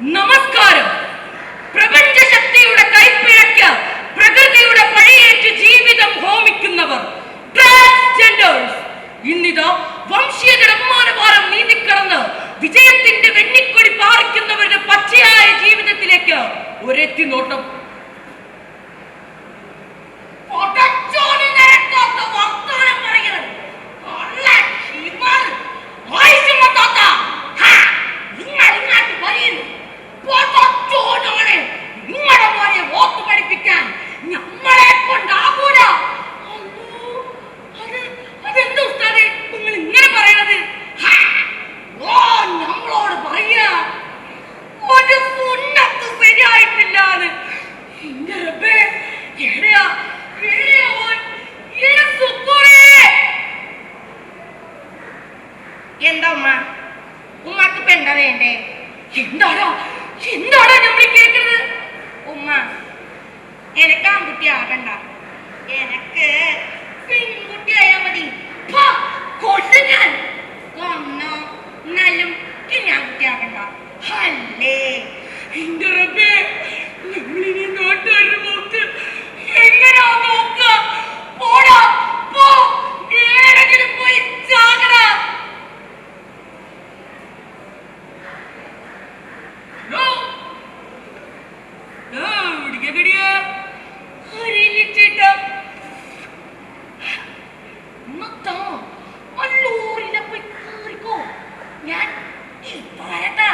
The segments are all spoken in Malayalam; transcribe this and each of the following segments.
നമസ്കാരം. പ്രപഞ്ചശക്തിയുടെ കൈപ്പിഴയ്ക്ക് പ്രകൃതിയുടെ പഴയേറ്റ് ജീവിതം ഹോമിക്കുന്നവർ ട്രാൻസ്ജെൻഡേഴ്സ് ഇന്നിതാ വംശീയതയുടെ അപമാനഭാരം നീന്തിക്കടന്ന് വിജയത്തിന്റെ വെണ്ണിക്കൊടി പാറിക്കുന്നവരുടെ പച്ചയായ ജീവിതത്തിലേക്ക് ഒരെത്തി നോട്ടം. എന്താ ഉമ്മ? ഉമ്മക്ക് ഇപ്പൊ എന്താ വേണ്ടേ? എന്താടാ നമ്മൾ കേൾക്കുന്നത്? ഉമ്മ, എനക്ക് ആൺകുട്ടി ആകണ്ട, എനക്ക് പെൺകുട്ടി ആയാ മതി. ഞാൻ ഒന്നോ എന്നാലും ഞാൻ കുട്ടി ആകണ്ട. അല്ലേ എന്റെ റബ്ബേ, നമ്മളിനി നാട്ടുകാരുടെ മുഖത്ത് എങ്ങനെയാ നോക്ക? പോടാ പോ, ഏതെങ്കിലും പോയി ചാകടാ. ഞാൻ പറയട്ടാ.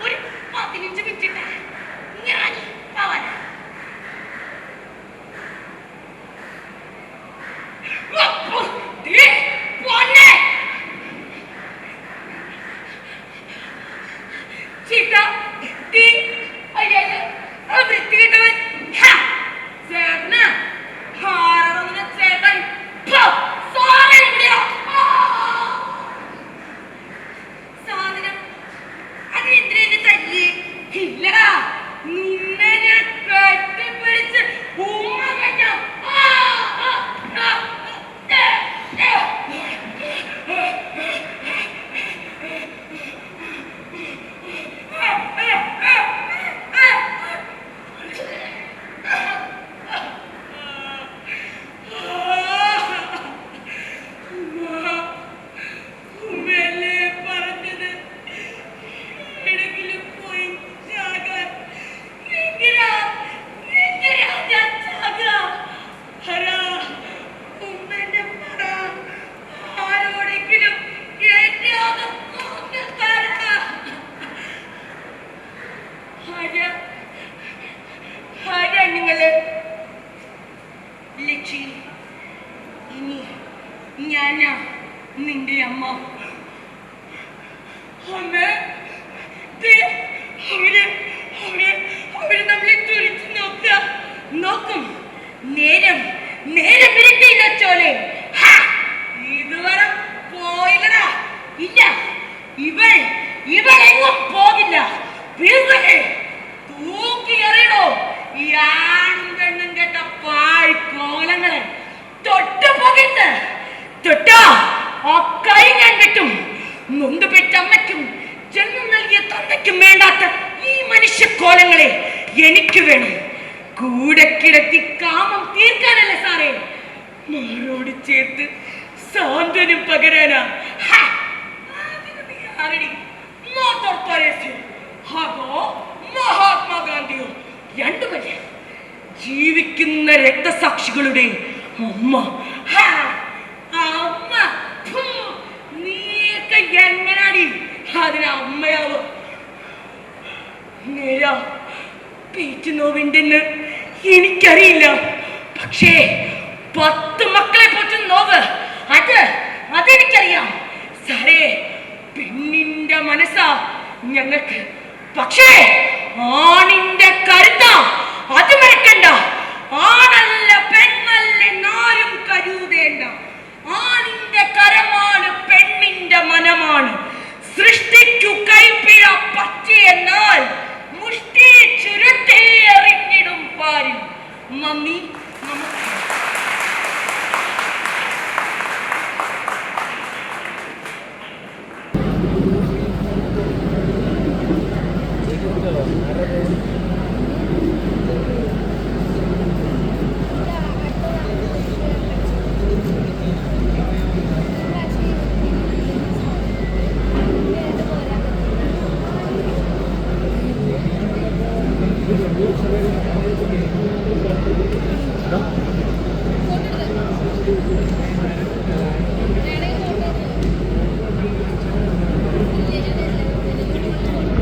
ഒരു 15 മിനിറ്റ് ഞാൻ പവന ലക്ഷി, ഇനി ഞാനാ നിന്റെ അമ്മ. അവര് നമ്മളെ തുറിച്ചു നോക്കും. നേരം വിരട്ടിയില്ലോലെ. ഇതുവരെ പോയില്ലടാ. ഇല്ല, ഇവളെങ്ങും പോകില്ല. തൂക്കിയെറിയണോ ഈ ആണും പെണ്ണും കേട്ട പാഴ് കോലങ്ങളെ? തൊട്ടു പോകരുത്. തൊട്ടാ ആ കൈ ഞാൻ വെട്ടും. നൊന്ത് പെറ്റമ്മയ്ക്കും ജന്മം നൽകിയ തന്തയ്ക്കും വേണ്ടാത്ത ഈ മനുഷ്യക്കോലങ്ങളെ എനിക്ക് വേണം. കൂടെ കിടത്തി കാമം തീർക്കാനല്ല സാറേ, മാറോട് ചേർത്ത് സാന്ത്വനം പകരാനാ. മഹാത്മാഗാന്ധിയോ രണ്ടുമല്ല, ജീവിക്കുന്ന രക്തസാക്ഷികളുടെ അമ്മ. അമ്മ നീയൊക്കെ എങ്ങനാടി അതിന് അമ്മയാവോ? നേരാ, പേറ്റുനോവുണ്ടെന്ന് എനിക്കറിയില്ല. പക്ഷേ 10 മക്കളെ പോറ്റുന്ന നോവ് അതെനിക്കറിയാം സാറേ. പെണ്ണിന്റെ മനസ്സാ ഞങ്ങൾക്ക്, പക്ഷേ ആണിന്റെ കരുത്ത അത് മറക്കണ്ട. ആണല്ല പെണ്ണല്ല എന്നാരും കരുതേണ്ട. ആണിന്റെ കരമാണ് പെണ്ണിന്റെ മനമാണ്. സൃഷ്ടിക്കു കൈപ്പിഴ പറ്റിയെന്നാൽ മുഷ്ടി ചുരുട്ടി എറിഞ്ഞിടും പാരും. നന്ദി, നമസ്കാരം.